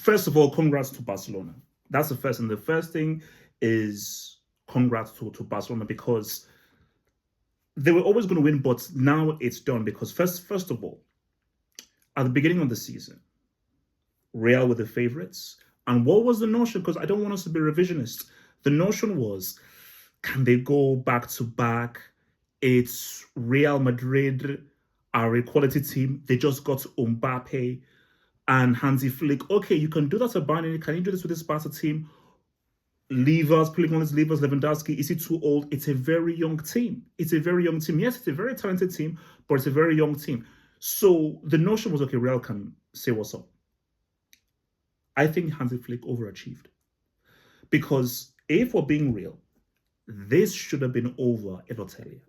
First of all, congrats to Barcelona. That's the first. And the first thing is congrats to Barcelona because they were always going to win, but now it's done because first of all, at the beginning of the season, Real were the favorites. And what was the notion? Because I don't want us to be revisionist. The notion was, can they go back to back? It's Real Madrid are a quality team. They just got Mbappe and Hansi Flick. Okay, you can do that at Bayern. Can you do this with this Barca team? Levers, pulling on his levers, Lewandowski, is he too old? It's a very young team. It's a very young team. Yes, it's a very talented team, but it's a very young team. So the notion was, okay, Real can say what's up. I think Hansi Flick overachieved. Because if we're being real, this should have been over a lot earlier.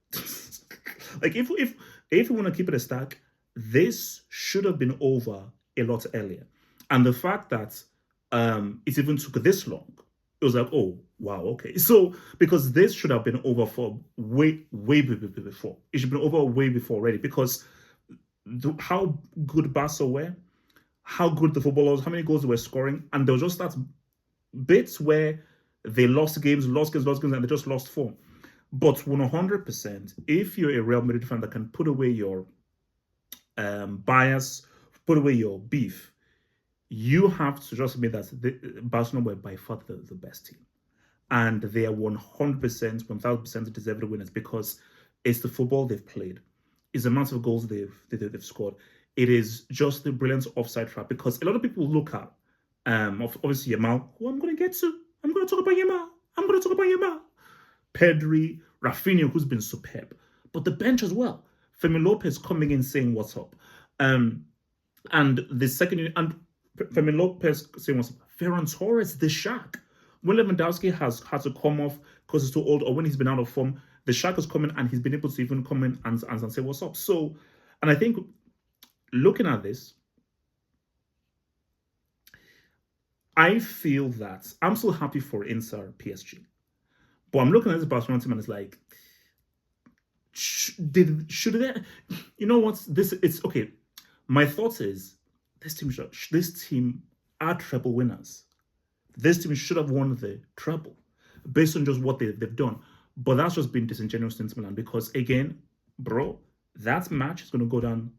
Like if we want to keep it a stack, this should have been over a lot earlier. And the fact that it even took this long, it was like, oh wow, okay. So because this should have been over for way before. It should have been over way before already. Because how good Barca were, how good the footballers, how many goals they were scoring, and there was just that bits where they lost games, and they just lost form. But 100%, if you're a Real Madrid fan that can put away your bias, put away your beef, you have to just admit that Barcelona were by far the best team. And they are 100%, 1000% deserved winners because it's the football they've played. It's the amount of goals they've scored. It is just the brilliance offside trap because a lot of people look at, obviously Yamal, who I'm going to get to. I'm going to talk about Yamal. Pedri, Rafinha, who's been superb. But the bench as well. Fermin Lopez coming in saying what's up. And the second unit, and Fermin Lopez saying what's up. Ferran Torres, the Shaq. When Lewandowski has had to come off because he's too old or when he's been out of form, the Shaq has come in and he's been able to even come in and say what's up. So, and I think looking at this, I feel that I'm so happy for Inter PSG. But I'm looking at this Barcelona team and it's like, should they? You know what? It's okay. My thought is this team are treble winners. This team should have won the treble based on just what they've done. But that's just been disingenuous to Inter Milan because again, bro, that match is going to go down.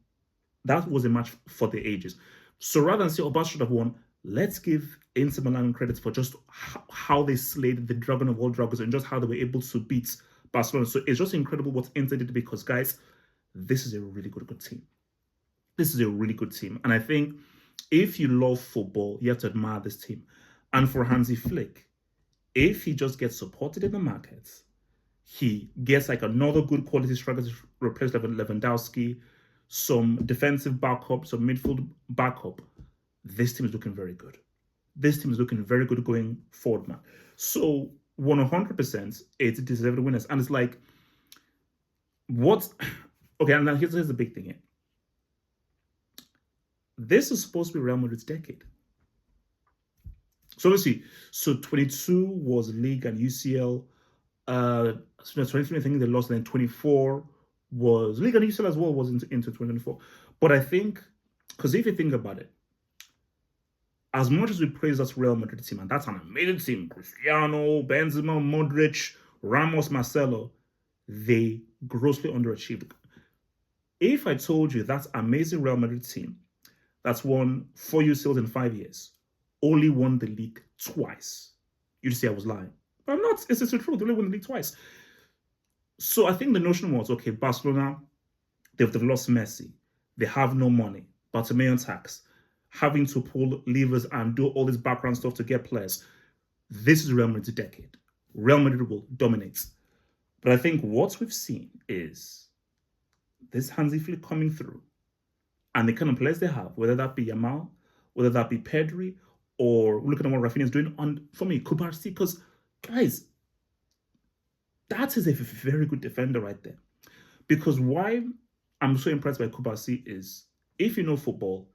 That was a match for the ages. So rather than say, oh, Barca should have won, let's give Inter Milan credit for just how they slayed the dragon of all dragons and just how they were able to beat Barcelona. So it's just incredible what Inter did because, guys, this is a really good team. This is a really good team. And I think if you love football, you have to admire this team. And for Hansi Flick, if he just gets supported in the markets, he gets like another good quality striker to replace Lewandowski, some defensive backup, some midfield backup, this team is looking very good. This team is looking very good going forward, man. So 100%, it's deserved winners. And it's like, what? Okay, and now here's the big thing here. This is supposed to be Real Madrid's decade. So obviously, 22 was League and UCL. 23, I think they lost, and then 24 was League and UCL as well, was into 2024. But I think, because if you think about it, as much as we praise that Real Madrid team, and that's an amazing team, Cristiano, Benzema, Modric, Ramos, Marcelo, they grossly underachieved. If I told you that amazing Real Madrid team that's won 4 UCLs in 5 years, only won the league twice, you'd say I was lying. But I'm not. It's the truth. They only won the league twice. So I think the notion was, okay, Barcelona, they've lost Messi. They have no money. Bartomeu tax. Having to pull levers and do all this background stuff to get players. This is Real Madrid's decade. Real Madrid will dominate. But I think what we've seen is this Hansi Flick coming through and the kind of players they have, whether that be Yamal, whether that be Pedri, or looking at what Rafinha is doing on, for me, Kubarsi, because, guys, that is a very good defender right there. Because why I'm so impressed by Kubarsi is, if you know football,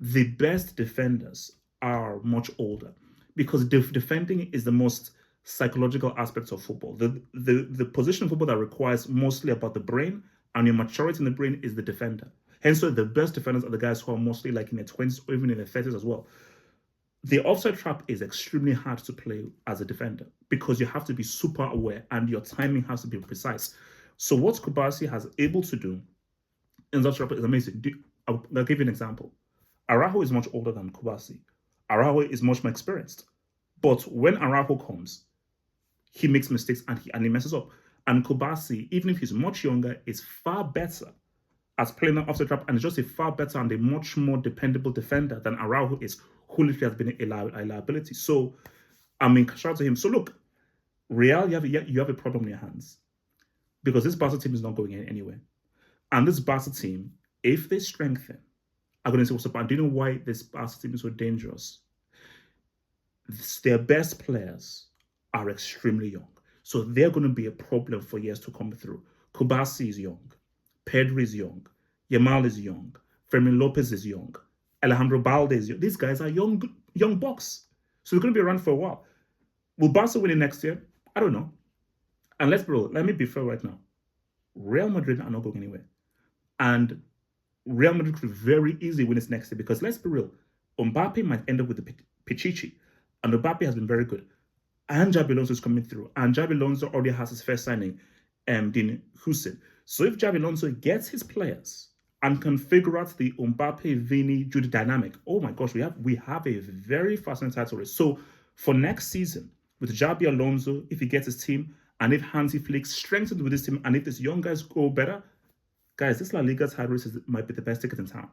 the best defenders are much older because defending is the most psychological aspect of football. The position of football that requires mostly about the brain and your maturity in the brain is the defender. Hence, so the best defenders are the guys who are mostly like in their 20s or even in their 30s as well. the offside trap is extremely hard to play as a defender because you have to be super aware and your timing has to be precise. So what Kubasi has able to do in that trap is amazing. I'll give you an example. Araujo is much older than Kubasi. Araujo is much more experienced. But when Araujo comes, he makes mistakes and he messes up. And Kubasi, even if he's much younger, is far better at playing off the trap and is just a far better and a much more dependable defender than Araujo is, who literally has been a liability. So, I mean, shout out to him. So look, Real, you have a problem in your hands because this Barca team is not going anywhere. And this Barca team, if they strengthen, I'm going to say what's up. And do you know why this Barca team is so dangerous? Their best players are extremely young. So they're going to be a problem for years to come through. Kubasi is young. Pedri is young. Yamal is young. Fermin Lopez is young. Alejandro Balde is young. These guys are young bucks. So they're going to be around for a while. Will Barca win it next year? I don't know. And let me be fair right now. Real Madrid are not going anywhere. And Real Madrid could very easily win it next year because let's be real. Mbappe might end up with the Pichichi. And Mbappe has been very good. And Xabi Alonso is coming through. And Xabi Alonso already has his first signing, Dean Hussein. So if Xabi Alonso gets his players and can figure out the Mbappe, Vini, Jude dynamic, oh my gosh, we have a very fascinating title race. So for next season, with Xabi Alonso, if he gets his team, and if Hansi Flick strengthens with this team, and if these young guys go better, guys, this La Liga title race might be the best ticket in town.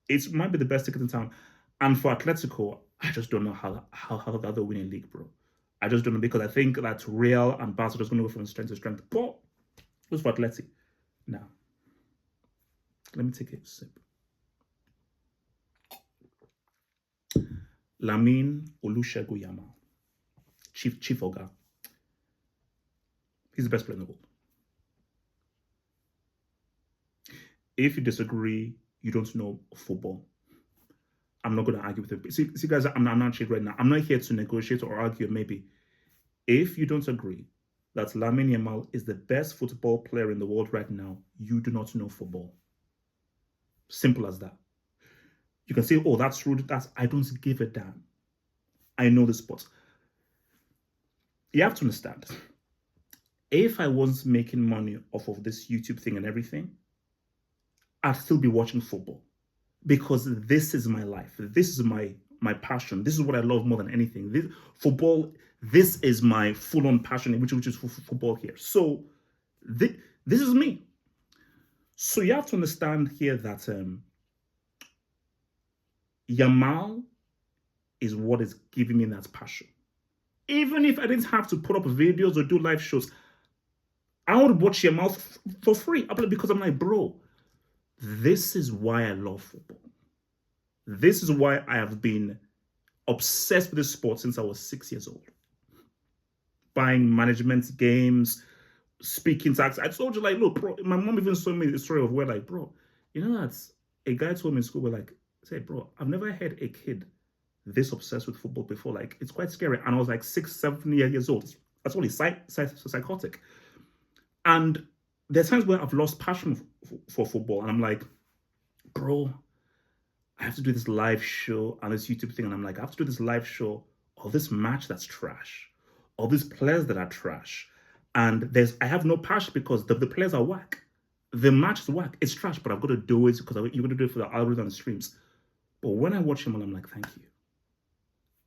It might be the best ticket in town. And for Atletico, I just don't know how they'll win a league, bro. I just don't know because I think that Real and Barca are just going to go from strength to strength. But who's for Atleti? Now, let me take a sip. Lamine Yamal, Chief Oga. He's the best player in the world. If you disagree, you don't know football. I'm not going to argue with him. See guys, I'm not shit right now. I'm not here to negotiate or argue, maybe. If you don't agree that Lamine Yamal is the best football player in the world right now, you do not know football. Simple as that. You can say, oh, that's rude. I don't give a damn. I know the sport. You have to understand. If I wasn't making money off of this YouTube thing and everything, I'd still be watching football. Because this is my life. This is my passion. This is what I love more than anything. Football, this is my full-on passion, which is football here. So this is me. So you have to understand here that Yamal is what is giving me that passion. Even if I didn't have to put up videos or do live shows, I would watch Yamal for free. Because I'm like, bro, this is why I love football. This is why I have been obsessed with this sport since I was 6 years old. Buying management games, speaking tax. I told you, like, look, bro, my mom even showed me the story of where, like, bro, you know that a guy told me in school, like, say, bro, I've never had a kid this obsessed with football before. Like, it's quite scary. And I was like 6, 7 years old. That's only psychotic. And there's times where I've lost passion for football. And I'm like, bro, I have to do this live show on this YouTube thing. And I'm like, I have to do this live show of this match that's trash. All these players that are trash. And I have no passion because the players are whack. The match is whack. It's trash, but I've got to do it because you're going to do it for the algorithm and streams. But when I watch him, I'm like, thank you.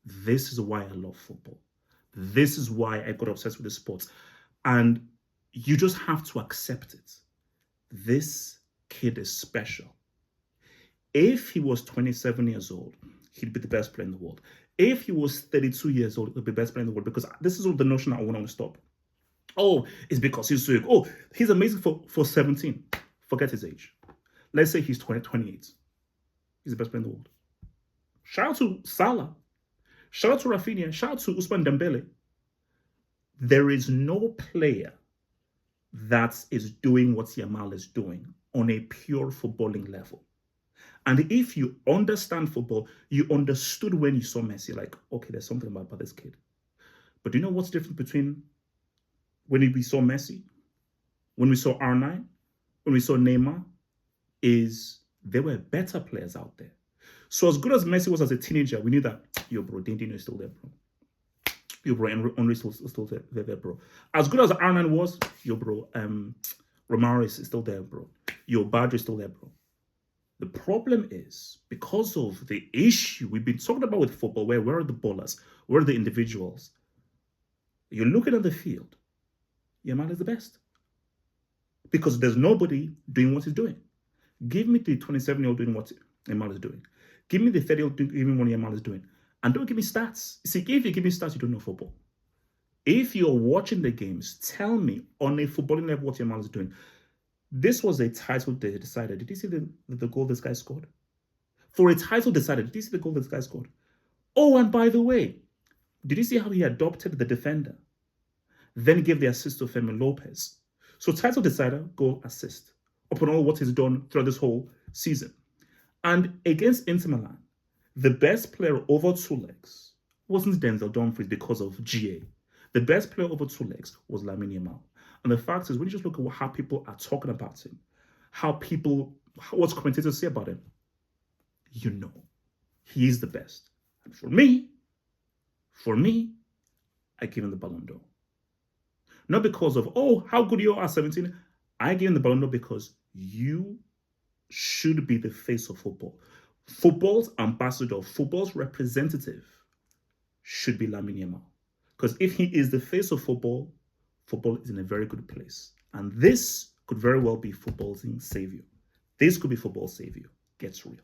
This is why I love football. This is why I got obsessed with the sport. And you just have to accept it. This kid is special. If he was 27 years old, he'd be the best player in the world. If he was 32 years old, he'd be the best player in the world because this is the notion I want to stop. Oh, it's because he's so young. Oh, he's amazing for 17. Forget his age. Let's say he's 28. He's the best player in the world. Shout out to Salah. Shout out to Rafinha. Shout out to Ousmane Dembele. There is no player that is doing what Yamal is doing on a pure footballing level. And if you understand football, you understood when you saw Messi, like, okay, there's something about this kid. But do you know what's different between when we saw Messi, when we saw R9, when we saw Neymar, is there were better players out there. So as good as Messi was as a teenager, we knew that, yo, bro, Dindino is still there, bro. Yo, bro, Henry is still there, bro. As good as Arman was, yo, bro, Romario is still there, bro. Yo, Badri is still there, bro. The problem is, because of the issue we've been talking about with football, where are the ballers? Where are the individuals? You're looking at the field. Yamal is the best. Because there's nobody doing what he's doing. Give me the 27-year-old doing what Yamal is doing. Give me the 30-year-old doing what Yamal is doing. And don't give me stats. See, if you give me stats, you don't know football. If you're watching the games, tell me on a footballing level what Yamal is doing. This was a title decider. Did you see the goal this guy scored? For a title decider, did you see the goal this guy scored? Oh, and by the way, did you see how he adopted the defender? Then gave the assist to Fermin Lopez. So title decider, goal, assist. Upon all what he's done throughout this whole season. And against Inter Milan, the best player over 2 legs wasn't Denzel Dumfries because of GA. The best player over 2 legs was Lamine Yamal. And the fact is, when you just look at how people are talking about him, what commentators say about him, you know, he is the best. And for me, I give him the Ballon d'Or. Not because of, oh, how good you are at 17. I give him the Ballon d'Or because you should be the face of football. Football's ambassador, football's representative should be Lamine Yamal. Because if he is the face of football, football is in a very good place. And this could very well be football's savior. This could be football's savior. Gets real.